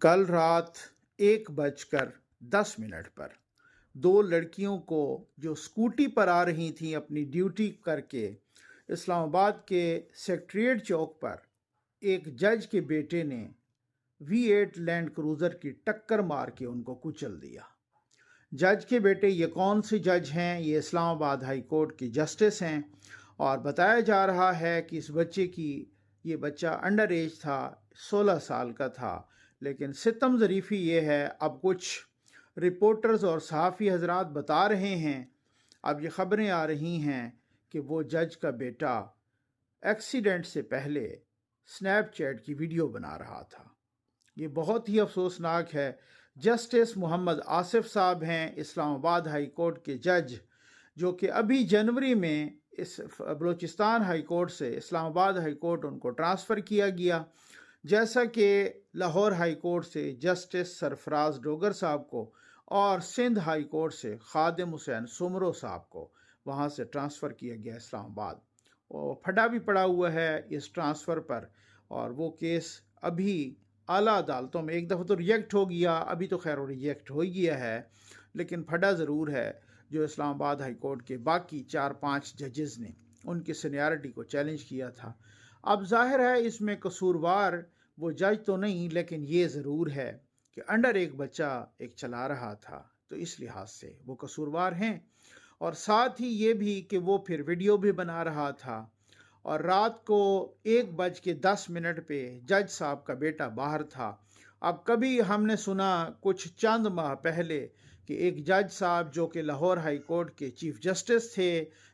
कल रात 1:10 पर दो लड़कियों को जो स्कूटी पर आ रही थीं अपनी ड्यूटी करके इस्लामाबाद के सेक्रेटरीट चौक पर एक जज के बेटे ने V8 लैंड क्रूज़र की टक्कर मार के उनको कुचल दिया। जज के बेटे ये कौन से जज हैं? ये इस्लामाबाद हाई कोर्ट के जस्टिस हैं और बताया जा रहा है कि इस बच्चे की ये बच्चा अंडर एज था, 16 साल का था। लेकिन सितम ज़रीफ़ी ये है, अब कुछ रिपोर्टर्स और सहाफ़ी हजरात बता रहे हैं, अब ये ख़बरें आ रही हैं कि वो जज का बेटा एक्सीडेंट से पहले स्नैपचैट की वीडियो बना रहा था। ये बहुत ही अफसोसनाक है। जस्टिस मोहम्मद आसिफ साहब हैं इस्लामाबाद हाई कोर्ट के जज, जो कि अभी जनवरी में इस बलूचिस्तान हाई कोर्ट से इस्लामाबाद हाई कोर्ट उनको ट्रांसफ़र किया गया, जैसा कि लाहौर हाई कोर्ट से जस्टिस सरफराज डोगर साहब को और सिंध हाई कोर्ट से खादिम हुसैन सुमरो साहब को वहाँ से ट्रांसफ़र किया गया इस्लामाबाद। और फटा भी पड़ा हुआ है इस ट्रांसफ़र पर, और वो केस अभी आला अदालतों में एक दफ़ा तो रिजेक्ट हो गया, अभी तो खैर वो रिजेक्ट हो ही गया है, लेकिन फटा ज़रूर है। जो इस्लामाबाद हाई कोर्ट के बाकी 4-5 जजेस ने उनकी सीनियरिटी को चैलेंज किया था। अब जाहिर है इसमें कसूरवार वो जज तो नहीं, लेकिन ये ज़रूर है कि अंडर एक बच्चा एक चला रहा था, तो इस लिहाज से वो कसूरवार हैं। और साथ ही ये भी कि वो फिर वीडियो भी बना रहा था, और रात को 1:10 पे जज साहब का बेटा बाहर था। अब कभी हमने सुना कुछ चंद माह पहले कि एक जज साहब जो कि लाहौर हाई कोर्ट के चीफ जस्टिस थे,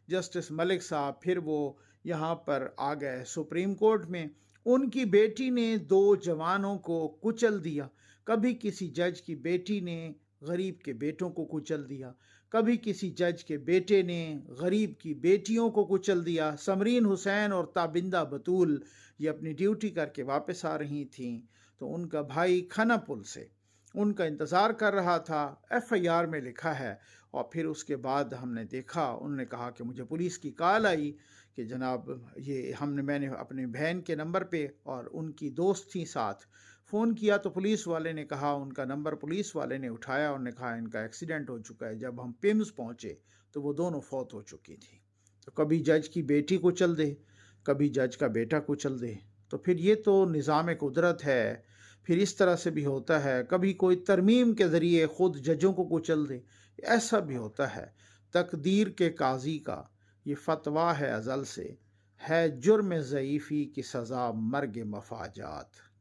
जस्टिस मलिक साहब, फिर वो यहाँ पर आ गए सुप्रीम कोर्ट में, उनकी बेटी ने दो जवानों को कुचल दिया। कभी किसी जज की बेटी ने गरीब के बेटों को कुचल दिया, कभी किसी जज के बेटे ने गरीब की बेटियों को कुचल दिया। समरीन हुसैन और ताबिंदा बतूल ये अपनी ड्यूटी करके वापस आ रही थीं, तो उनका भाई खना पुल से उनका इंतज़ार कर रहा था। FIR में लिखा है। और फिर उसके बाद हमने देखा, उन्होंने कहा कि मुझे पुलिस की कॉल आई कि जनाब ये मैंने अपने बहन के नंबर पे और उनकी दोस्त थी साथ फ़ोन किया, तो पुलिस वाले ने कहा, उनका नंबर पुलिस वाले ने उठाया और ने कहा इनका एक्सीडेंट हो चुका है। जब हम पिम्स पहुँचे तो वो दोनों फौत हो चुकी थी। तो कभी जज की बेटी कुचल दे, कभी जज का बेटा कुचल दे, तो फिर ये तो निज़ाम कुदरत है। फिर इस तरह से भी होता है, कभी कोई तरमीम के ज़रिए ख़ुद जजों को कुचल दे, ऐसा भी होता है। तकदीर के काजी का ये फतवा है अज़ल से, है जुर्म ज़ईफ़ी की सज़ा मर्ग मफ़ाजात।